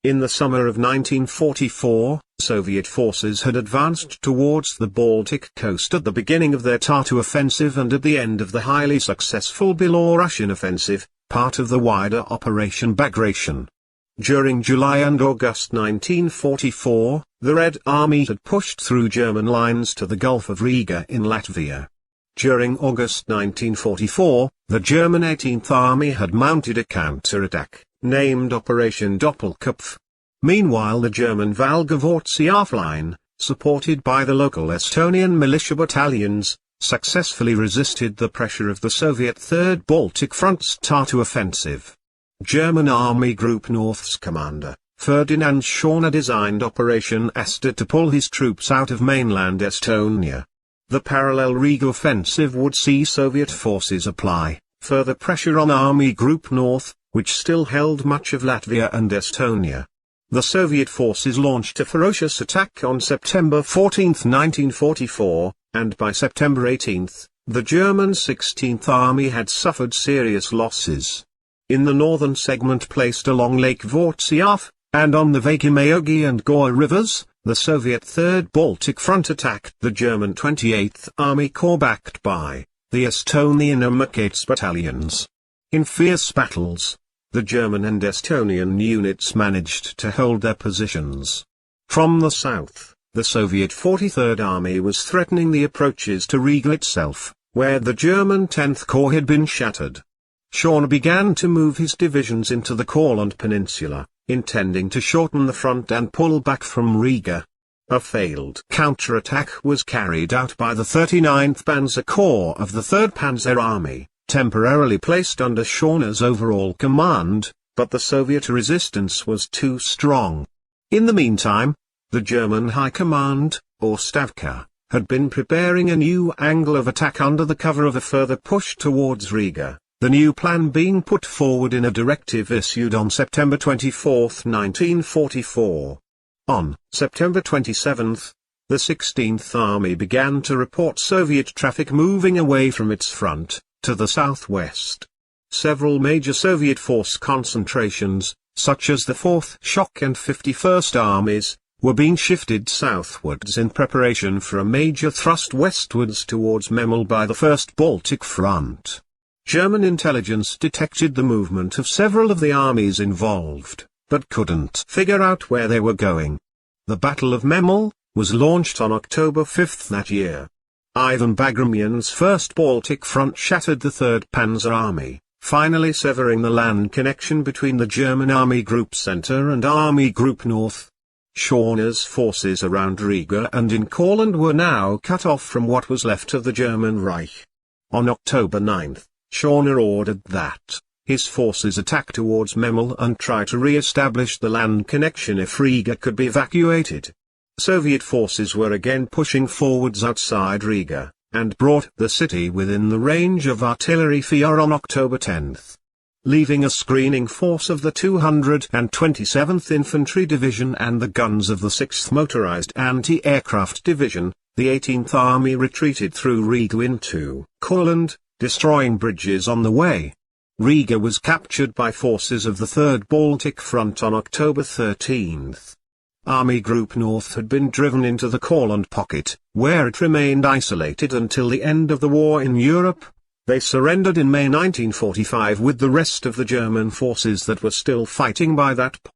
In the summer of 1944, Soviet forces had advanced towards the Baltic coast at the beginning of their Tartu offensive and at the end of the highly successful Belarusian offensive, part of the wider Operation Bagration. During July and August 1944, the Red Army had pushed through German lines to the Gulf of Riga in Latvia. During August 1944, the German 18th Army had mounted a counterattack, named Operation Doppelkopf. Meanwhile the German Valga-Wartziaf line, supported by the local Estonian militia battalions, successfully resisted the pressure of the Soviet Third Baltic Front's Tartu offensive. German Army Group North's commander, Ferdinand Schorner, designed Operation Aster to pull his troops out of mainland Estonia. The parallel Riga offensive would see Soviet forces apply further pressure on Army Group North, which still held much of Latvia and Estonia. The Soviet forces launched a ferocious attack on September 14, 1944, and by September 18, the German 16th Army had suffered serious losses. In the northern segment placed along Lake Wartziaf, and on the Vaikeamägi and Goa rivers, the Soviet Third Baltic Front attacked the German 28th Army Corps backed by the Estonian Amakaits battalions. In fierce battles, the German and Estonian units managed to hold their positions. From the south, the Soviet 43rd Army was threatening the approaches to Riga itself, where the German 10th Corps had been shattered. Schorner began to move his divisions into the Courland Peninsula, intending to shorten the front and pull back from Riga. A failed counterattack was carried out by the 39th Panzer Corps of the 3rd Panzer Army, temporarily placed under Schorner's overall command, but the Soviet resistance was too strong. In the meantime, the German High Command, or Stavka, had been preparing a new angle of attack under the cover of a further push towards Riga, the new plan being put forward in a directive issued on September 24, 1944. On September 27, the 16th Army began to report Soviet traffic moving away from its front, to the southwest. Several major Soviet force concentrations, such as the 4th Shock and 51st Armies, were being shifted southwards in preparation for a major thrust westwards towards Memel by the 1st Baltic Front. German intelligence detected the movement of several of the armies involved, but couldn't figure out where they were going. The Battle of Memel was launched on October 5 that year. Ivan Bagramian's 1st Baltic Front shattered the 3rd Panzer Army, finally severing the land connection between the German Army Group Center and Army Group North. Schorner's forces around Riga and in Courland were now cut off from what was left of the German Reich. On October 9, Schorner ordered that his forces attack towards Memel and try to re-establish the land connection if Riga could be evacuated. Soviet forces were again pushing forwards outside Riga, and brought the city within the range of artillery fire on October 10. Leaving a screening force of the 227th Infantry Division and the guns of the 6th Motorized Anti-Aircraft Division, the 18th Army retreated through Riga into Courland, destroying bridges on the way. Riga was captured by forces of the 3rd Baltic Front on October 13. Army Group North had been driven into the Courland pocket, where it remained isolated until the end of the war in Europe. They surrendered in May 1945 with the rest of the German forces that were still fighting by that point.